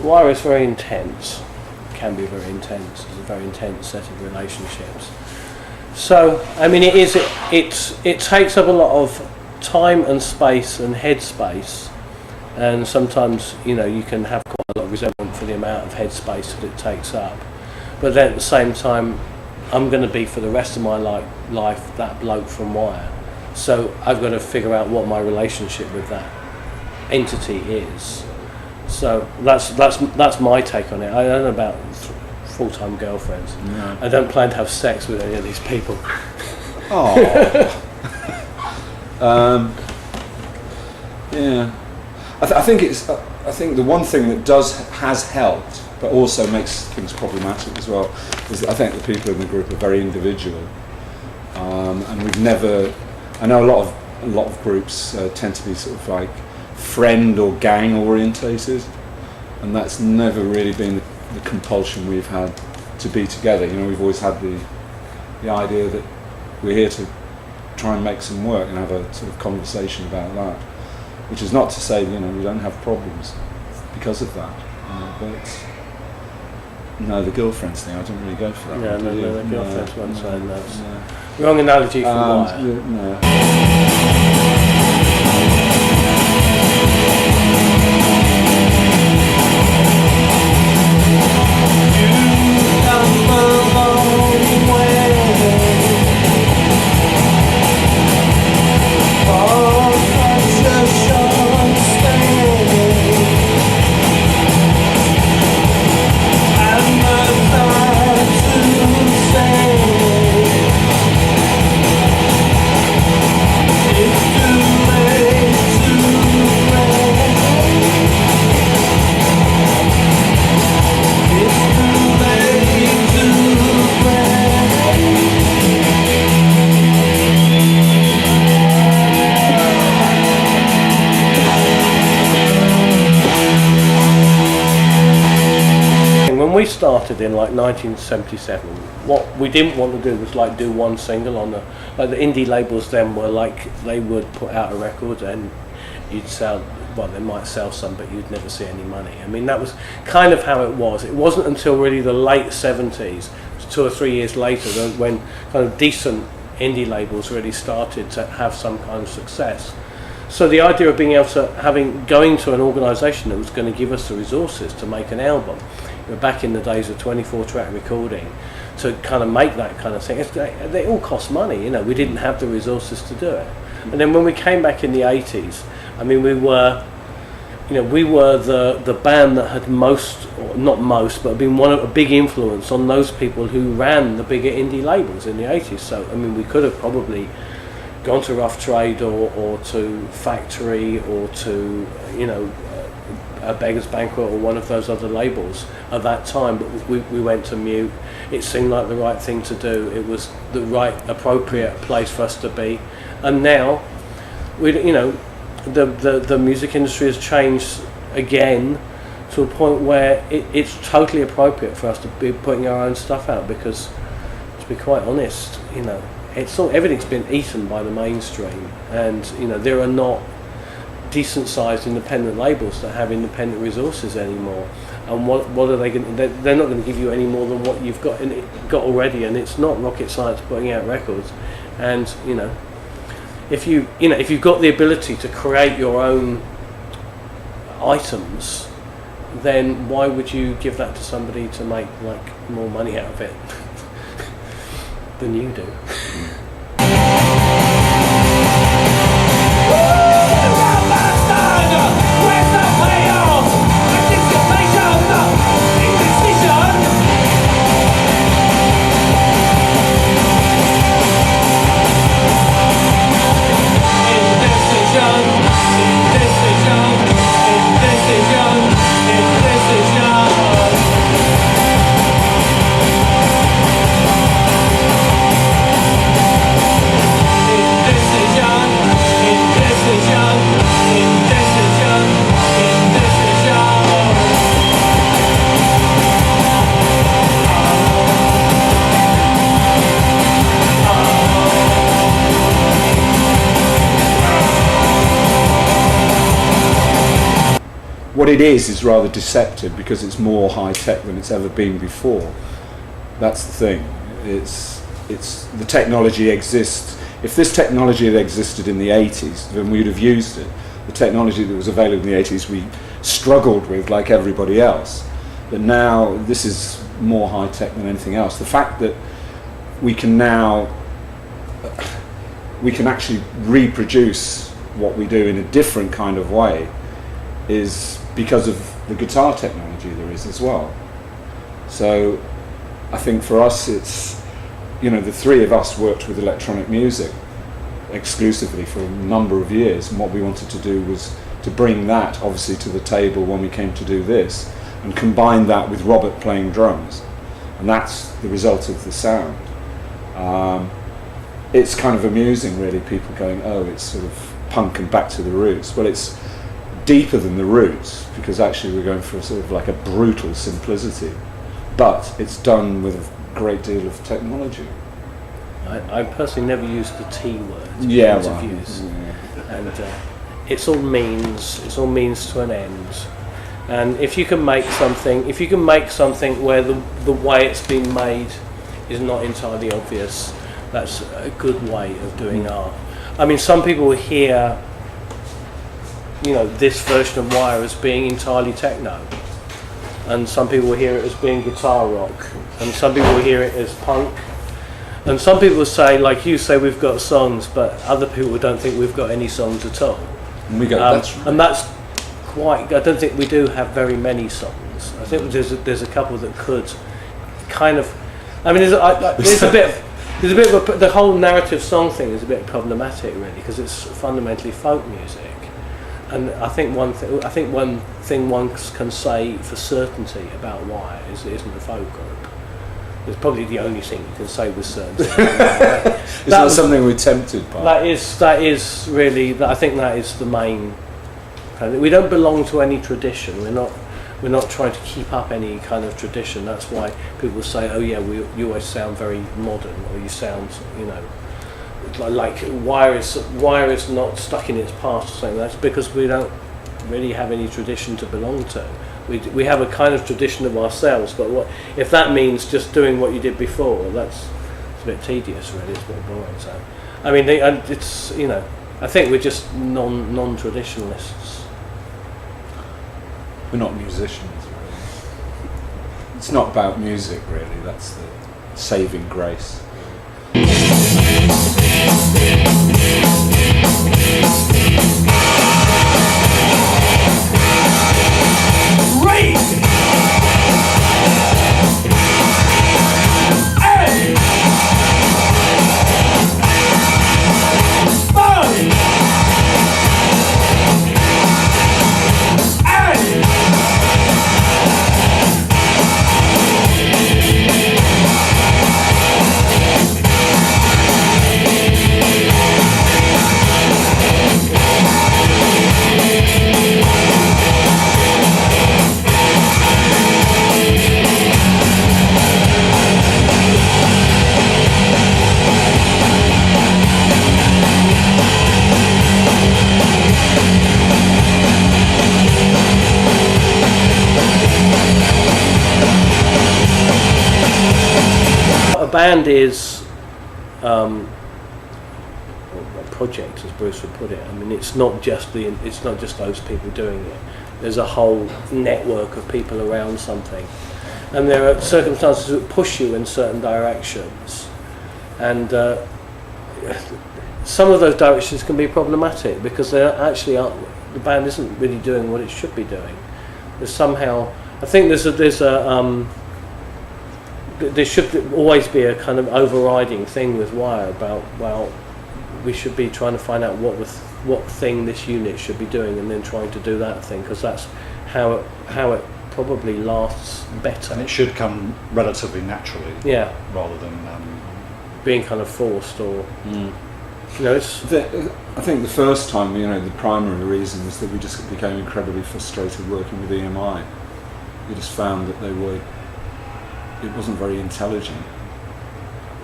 Wire is very intense, can be very intense. It's a very intense set of relationships. So, I mean, it takes up a lot of time and space and headspace, and sometimes, you know, you can have quite a lot of resentment for the amount of headspace that it takes up. But then at the same time, I'm going to be for the rest of my life that bloke from Wire. So I've got to figure out what my relationship with that entity is. So that's my take on it. I don't know about full-time girlfriends. No. I don't plan to have sex with any of these people. Oh. Yeah. I think the one thing that has helped, but also makes things problematic as well, is that I think the people in the group are very individual, and we've never. I know a lot of groups tend to be sort of like friend or gang orientated, and that's never really been the compulsion we've had to be together. You know, we've always had the idea that we're here to try and make some work and have a sort of conversation about that, which is not to say, you know, we don't have problems because of that, but no, the girlfriends thing, I don't really go for that. Yeah, no, the girlfriends one side, that's wrong analogy for Wire. No. We started in like 1977. What we didn't want to do was like do one single on the indie labels. Then were like they would put out a record and you'd sell. Well, they might sell some, but you'd never see any money. I mean, that was kind of how it was. It wasn't until really the late 70s, 2 or 3 years later, when kind of decent indie labels really started to have some kind of success. So the idea of being able to going to an organisation that was going to give us the resources to make an album. Back in the days of 24-track recording, to kind of make that kind of thing, they all cost money. You know, we didn't have the resources to do it. And then when we came back in the 80s, I mean, we were the band that had most, or not most, but been a big influence on those people who ran the bigger indie labels in the 80s. So, I mean, we could have probably gone to Rough Trade or to Factory or to, you know, a Beggar's Banquet or one of those other labels at that time, but we went to Mute. It seemed like the right thing to do. It was the right, appropriate place for us to be. And now, the music industry has changed again to a point where it's totally appropriate for us to be putting our own stuff out, because, to be quite honest, you know, everything's been eaten by the mainstream, and you know, there are not decent-sized independent labels that have independent resources anymore. And what are they going to? They're not going to give you any more than what you've got already. And it's not rocket science putting out records. And you know, if you've got the ability to create your own items, then why would you give that to somebody to make like more money out of it than you do? what it is rather deceptive because it's more high tech than it's ever been before. That's the thing. It's the technology exists. If this technology had existed in the 80s, then we'd have used it. The technology that was available in the 80s we struggled with like everybody else. But now this is more high tech than anything else. The fact that we can actually reproduce what we do in a different kind of way is because of the guitar technology there is as well. So I think for us it's, you know, the three of us worked with electronic music exclusively for a number of years, and what we wanted to do was to bring that obviously to the table when we came to do this, and combine that with Robert playing drums, and that's the result of the sound. It's kind of amusing really, people going, oh, it's sort of punk and back to the roots. Well, it's deeper than the roots, because actually we're going for sort of like a brutal simplicity, but it's done with a great deal of technology. I personally never used the T word in Yeah. interviews, and it's all means to an end. And if you can make something where the way it's been made is not entirely obvious, that's a good way of doing art. I mean, some people hear, you know, this version of Wire as being entirely techno, and some people hear it as being guitar rock, and some people hear it as punk, and some people say, like you say, we've got songs, but other people don't think we've got any songs at all. And we go, that's right. And that's quite. I don't think we do have very many songs. I think there's a couple that could kind of. I mean, there's a bit of the whole narrative song thing is a bit problematic, really, because it's fundamentally folk music. And I think one thing one can say for certainty about Wire is it isn't a folk group. It's probably the only thing you can say with certainty. It's not something we're tempted by. That is really. I think that is the main. We don't belong to any tradition. We're not trying to keep up any kind of tradition. That's why people say, "Oh yeah, you always sound very modern," or "You sound, you know, like Wire is not stuck in its past," or something. That's because we don't really have any tradition to belong to. We have a kind of tradition of ourselves, but if that means just doing what you did before? It's a bit tedious, really. It's a bit boring. So, I mean, it's, you know, I think we're just non-traditionalists. We're not musicians, really. It's not about music, really. That's the saving grace. Band is a project, as Bruce would put it. I mean, it's not just those people doing it. There's a whole network of people around something, and there are circumstances that push you in certain directions, and some of those directions can be problematic because they actually aren't. The band isn't really doing what it should be doing. I think there should always be a kind of overriding thing with Wire about, well, we should be trying to find out what thing this unit should be doing, and then trying to do that thing, because that's how it probably lasts better. And it should come relatively naturally, yeah, rather than being kind of forced or. You know, I think the first time, you know, the primary reason was that we just became incredibly frustrated working with EMI. We just found that it wasn't very intelligent,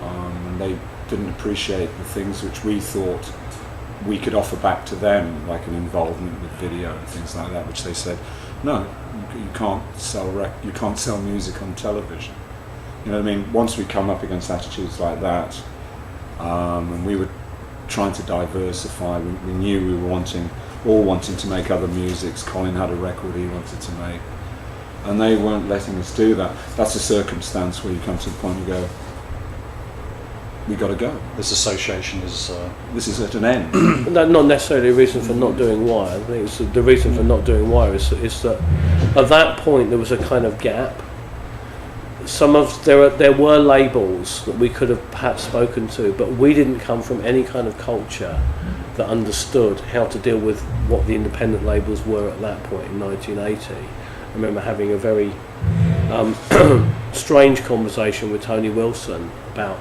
and they didn't appreciate the things which we thought we could offer back to them, like an involvement with video and things like that, which they said, No, you can't you can't sell music on television. You know what I mean? Once we come up against attitudes like that, and we were trying to diversify, we knew we were all wanting to make other musics. Colin had a record he wanted to make, and they weren't letting us do that. That's a circumstance where you come to the point you go, we got to go. This association is... This is at an end. Not necessarily a reason for not doing Wire. I think the reason for not doing Wire is that at that point there was a kind of gap. There were labels that we could have perhaps spoken to, but we didn't come from any kind of culture that understood how to deal with what the independent labels were at that point in 1980. I remember having a very strange conversation with Tony Wilson about,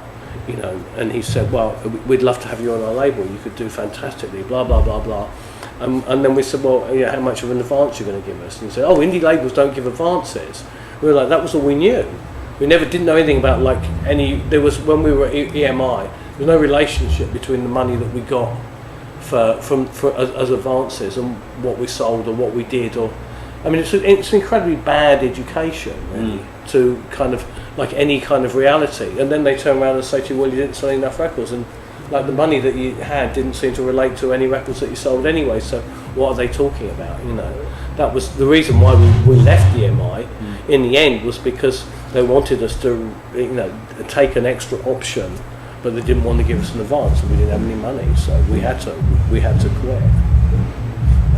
and he said, well, we'd love to have you on our label, you could do fantastically, blah, blah, blah, blah. And then we said, well, how much of an advance are you going to give us? And he said, oh, indie labels don't give advances. We were like, that was all we knew. We didn't know anything about when we were at EMI, there was no relationship between the money that we got as advances and what we sold or what we did. It's an incredibly bad education, really, to kind of like any kind of reality. And then they turn around and say to you, well, you didn't sell enough records, and like the money that you had didn't seem to relate to any records that you sold anyway, so what are they talking about? That was the reason why we left EMI in the end, was because they wanted us to take an extra option, but they didn't want to give us an advance, and we didn't have any money, so we had to quit.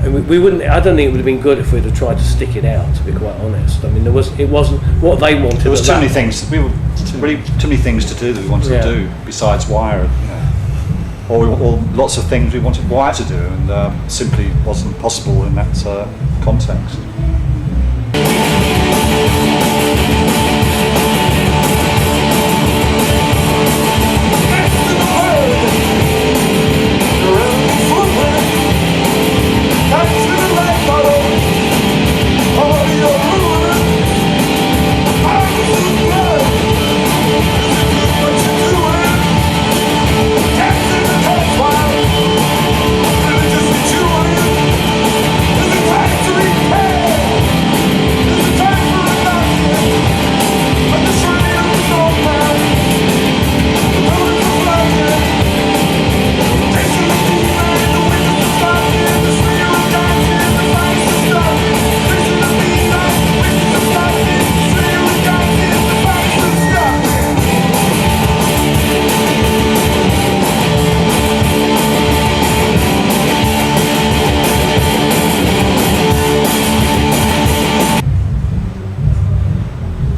And we wouldn't. I don't think it would have been good if we'd have tried to stick it out, to be quite honest. I mean, it wasn't what they wanted. There was too many things. Too many things to do that we wanted to do besides Wire, or lots of things we wanted Wire to do, and simply wasn't possible in that context.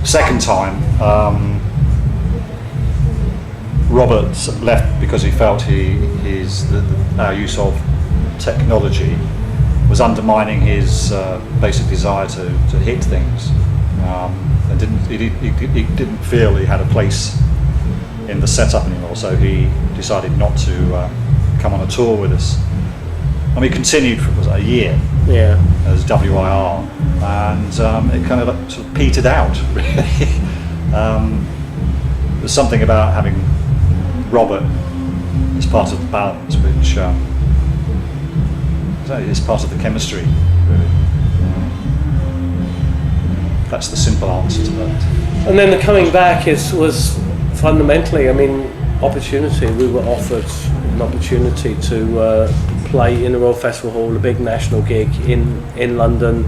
Second time, Robert left because he felt our use of technology was undermining his basic desire to hit things, and he didn't feel he had a place in the setup anymore. So he decided not to come on a tour with us, and we continued for a year. Yeah. As WIR, and it kind of sort of petered out, really. There's something about having Robert as part of the balance, which is part of the chemistry, really. That's the simple answer to that. And then the coming back was fundamentally, opportunity. We were offered an opportunity to play in the Royal Festival Hall, a big national gig in London.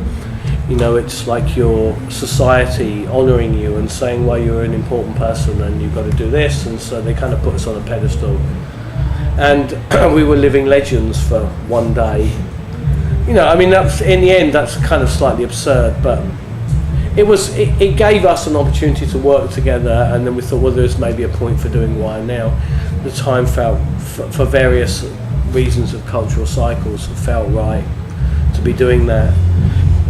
It's like your society honouring you and saying, well, you're an important person and you've got to do this, and so they kind of put us on a pedestal. And we were living legends for one day. That's, in the end, that's kind of slightly absurd, but it gave us an opportunity to work together, and then we thought, well, there's maybe a point for doing Wire now. The time felt, for various reasons of cultural cycles, felt right to be doing that.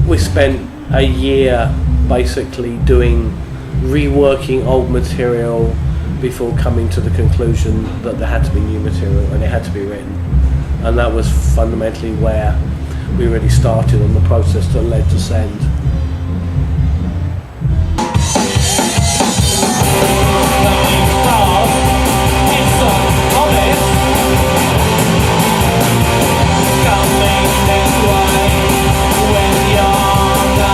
We spent a year basically reworking old material before coming to the conclusion that there had to be new material and it had to be written, and that was fundamentally where we really started on the process that led to Send. Coming this way when you're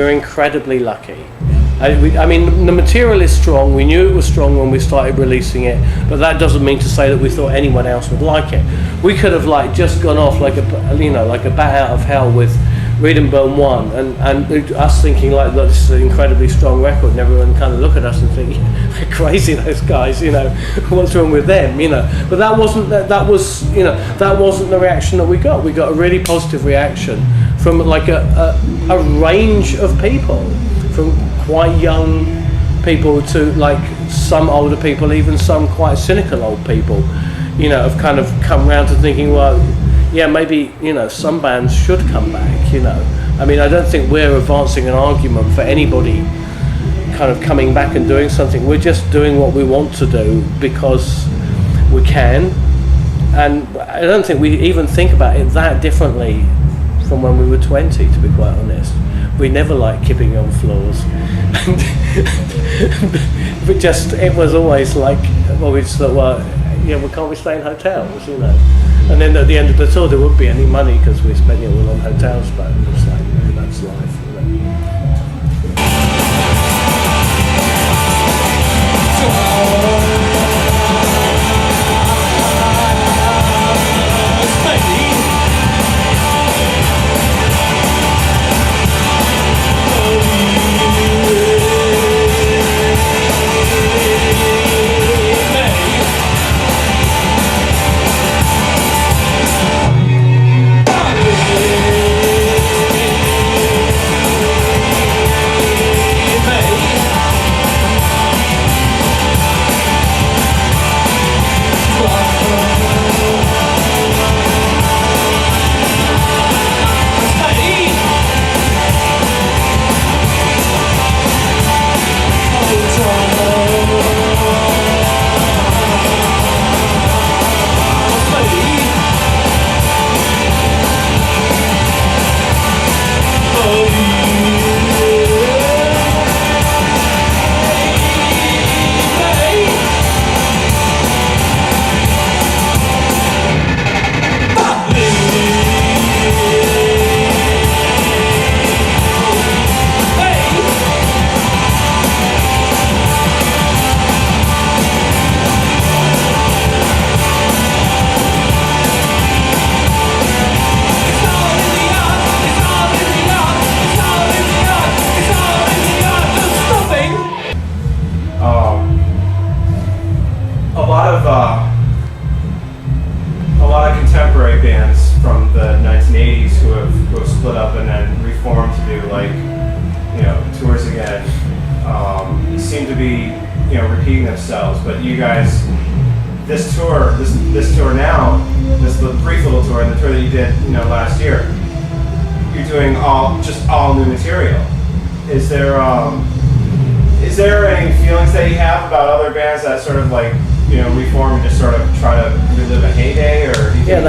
we're incredibly lucky. I mean, the material is strong. We knew it was strong when we started releasing it, but that doesn't mean to say that we thought anyone else would like it. We could have like just gone off like a bat out of hell with Read and Burn 1, and us thinking like, look, this is an incredibly strong record, and everyone kind of look at us and think, they're crazy, those guys, what's wrong with them, But that wasn't that wasn't the reaction that we got. We got a really positive reaction from like a range of people, from quite young people to like some older people, even some quite cynical old people, have kind of come around to thinking, well, yeah, maybe, some bands should come back, I mean, I don't think we're advancing an argument for anybody kind of coming back and doing something. We're just doing what we want to do because we can. And I don't think we even think about it that differently from when we were 20, to be quite honest. We never liked kipping on floors. But it was always like, well, we just thought, well, can't we stay in hotels, And then at the end of the tour, there wouldn't be any money because we spent it all on hotels, but it's like, that's life,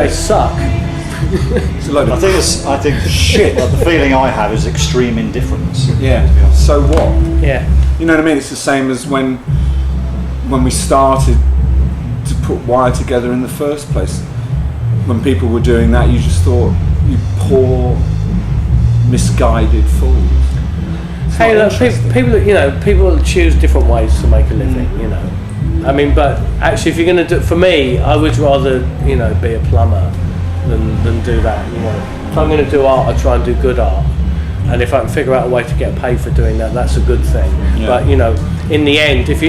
suck. I think shit. Like, the feeling I have is extreme indifference. Yeah. So what? Yeah. You know what I mean? It's the same as when we started to put Wire together in the first place. When people were doing that, you just thought, you poor, misguided fools. Hey, look, people choose different ways to make a living. I mean, but actually, if you're going to do, for me, I would rather, be a plumber than do that. If I'm going to do art, I try and do good art, and if I can figure out a way to get paid for doing that, that's a good thing. Yeah. But in the end, if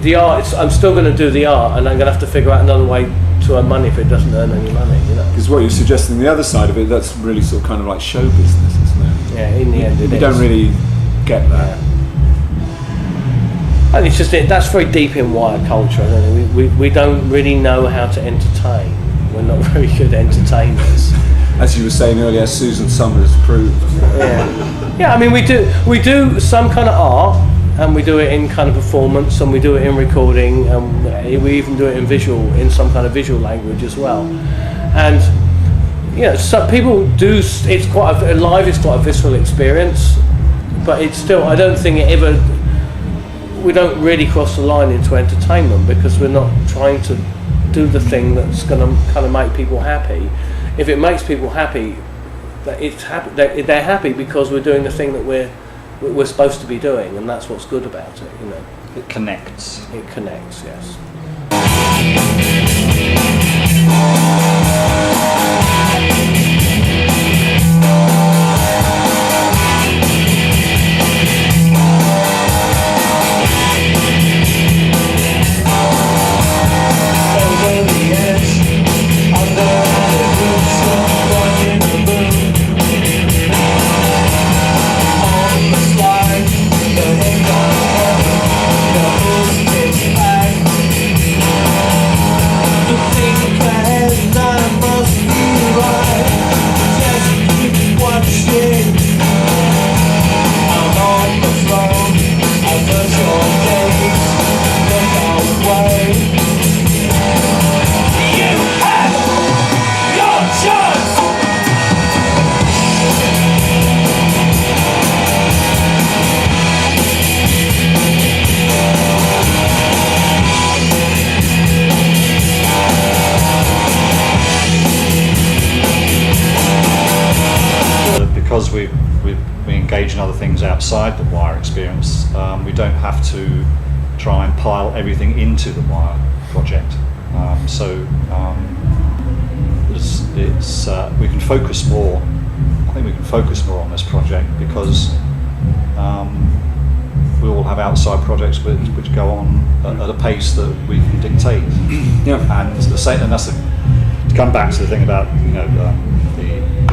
the art, I'm still going to do the art, and I'm going to have to figure out another way to earn money if it doesn't earn any money. Because what you're suggesting, the other side of it, that's really sort of kind of like show business, isn't it? Yeah, in the end, you don't really get that. Yeah. And it's just that's very deep in Wire culture. We don't really know how to entertain. We're not very good entertainers. As you were saying earlier, Susan Summers proved. Yeah. I mean, we do some kind of art, and we do it in kind of performance, and we do it in recording, and we even do it in some kind of visual language as well. And some people do. It's quite live. It's quite a visceral experience, but it's still. I don't think it ever. We don't really cross the line into entertainment because we're not trying to do the thing that's going to kind of make people happy. If it makes people happy, that it's happy. They're happy because we're doing the thing that we're supposed to be doing, and that's what's good about it. You know, It connects. it connects. Yes. Because we engage in other things outside the Wire experience, we don't have to try and pile everything into the Wire project. We can focus more. I think we can focus more on this project because we all have outside projects which go on at a pace that we can dictate. Yeah. And that's to come back to the thing about the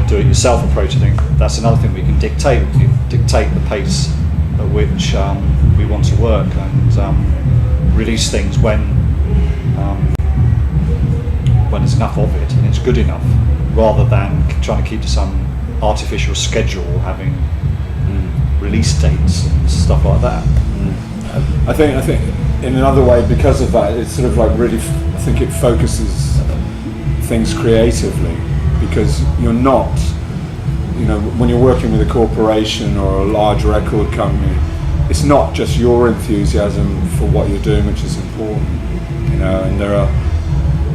do-it-yourself approach. I think that's another thing we can dictate. We can dictate the pace at which we want to work and release things when there's enough of it and it's good enough, rather than trying to keep to some artificial schedule, having release dates and stuff like that. I think in another way, because of that, it's sort of like really, I think it focuses things creatively, because you're not, when you're working with a corporation or a large record company, it's not just your enthusiasm for what you're doing which is important, and there are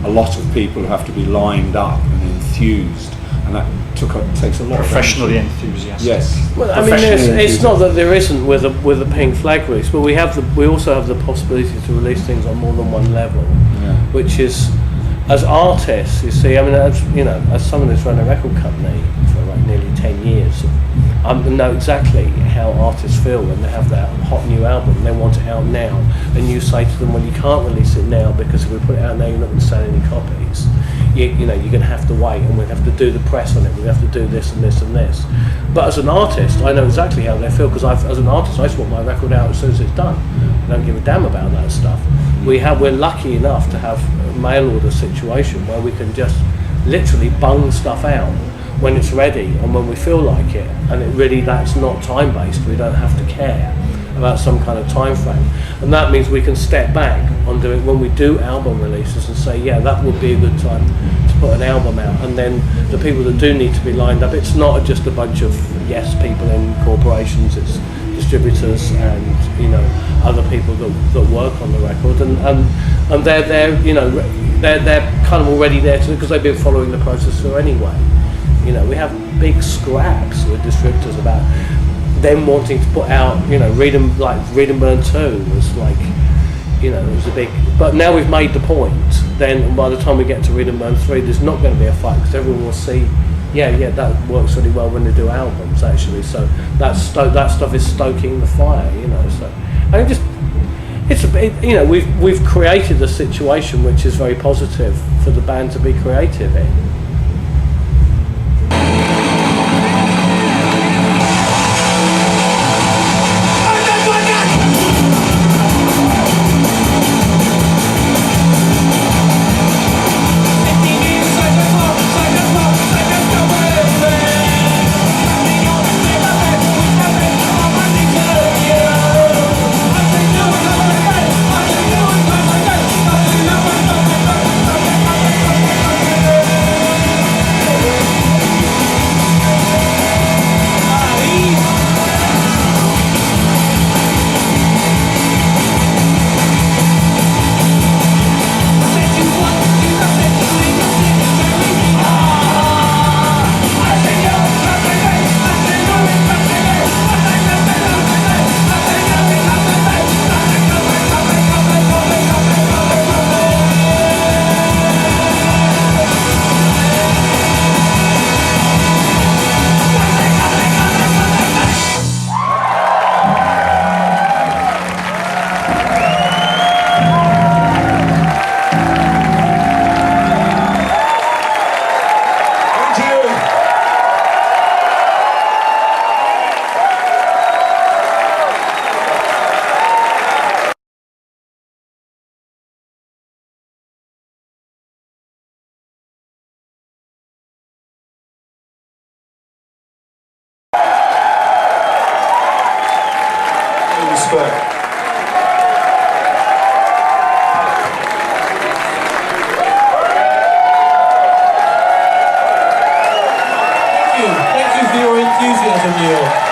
a lot of people who have to be lined up and enthused, and that takes a lot Professionally of energy. enthusiastic. Yes. Well, I mean, it's not that there isn't with a Pink Flag release, but we also have the possibility to release things on more than one level, which is, as artists, you see, I mean, as someone who's run a record company for like nearly 10 years, I know exactly how artists feel when they have that hot new album. They want it out now, and you say to them, well, you can't release it now because if we put it out now, you're not going to sell any copies. You're going to have to wait, and we'll have to do the press on it. We'll have to do this and this and this. But as an artist, I know exactly how they feel, because as an artist, I just want my record out as soon as it's done. I don't give a damn about that stuff. We're lucky enough to have a mail order situation where we can just literally bung stuff out when it's ready and when we feel like it, and that's not time based. We don't have to care about some kind of time frame, and that means we can step back on doing when we do album releases and say, yeah, that would be a good time to put an album out. And then the people that do need to be lined up, it's not just a bunch of people in corporations, it's distributors and other people that work on the record, and they're kind of already there because they've been following the process through anyway. We have big scraps with distributors about them wanting to put out, Read and Burn 2 was like, it was a big, but now we've made the point, then by the time we get to Read and Burn 3, there's not going to be a fight, because everyone will see, that works really well when they do albums, actually, so that stuff is stoking the fire, so I think we've created a situation which is very positive for the band to be creative in. Square. Thank you for your enthusiasm, Neil.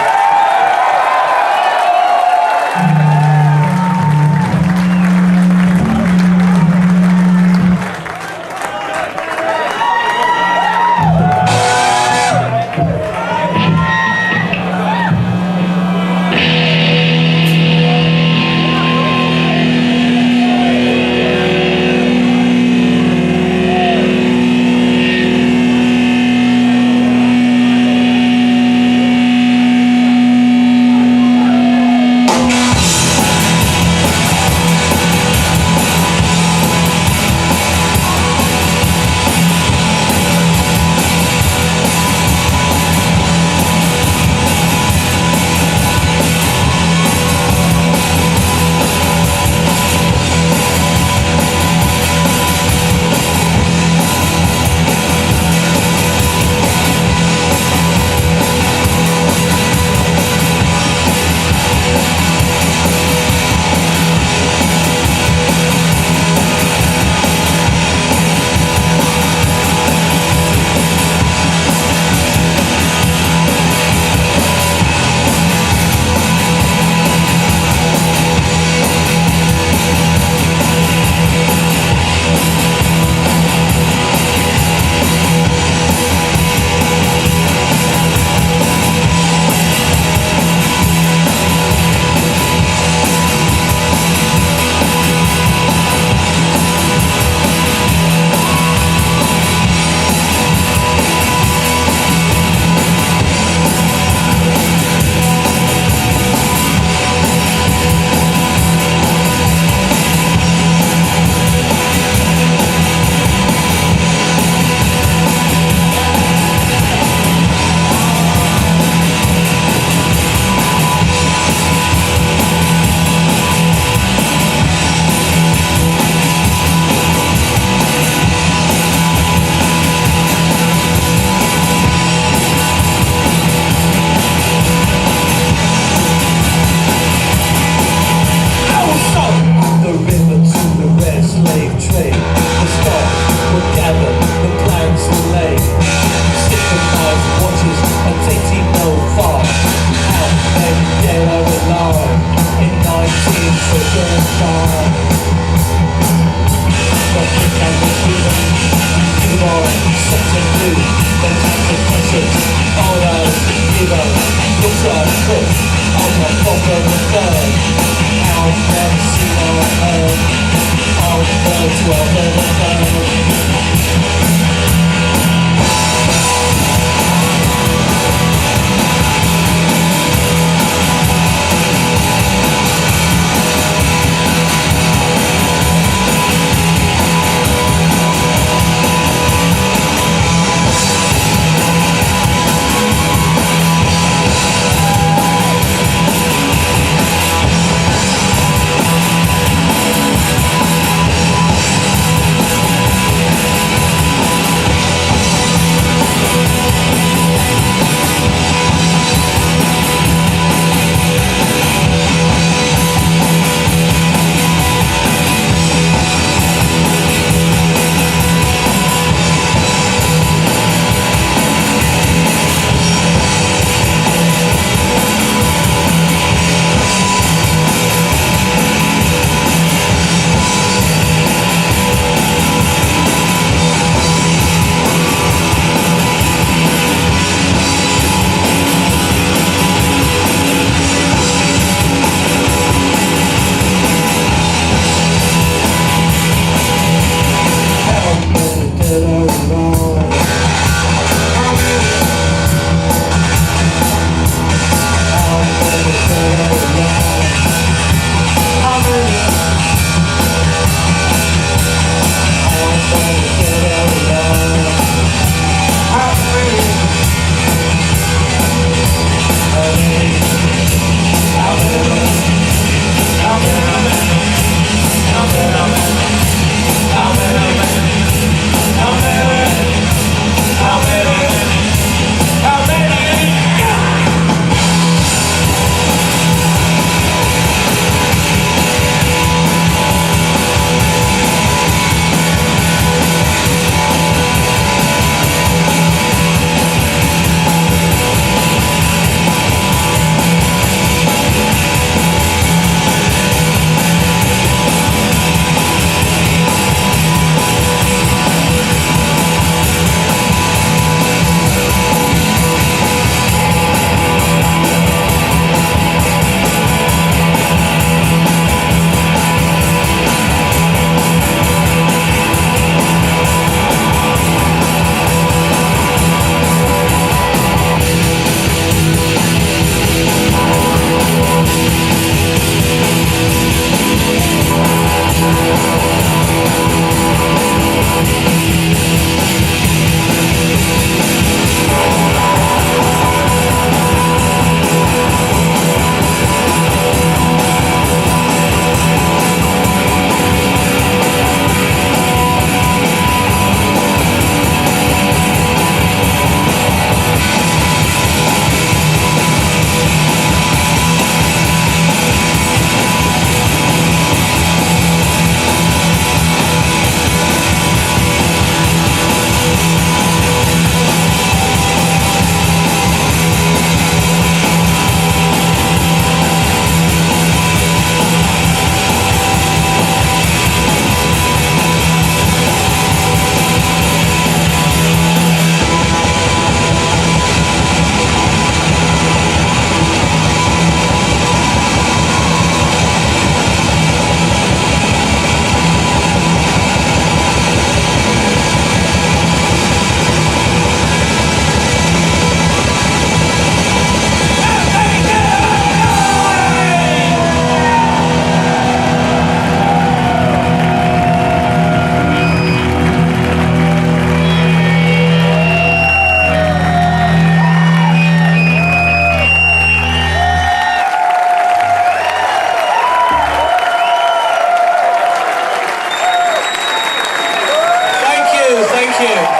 Thank you.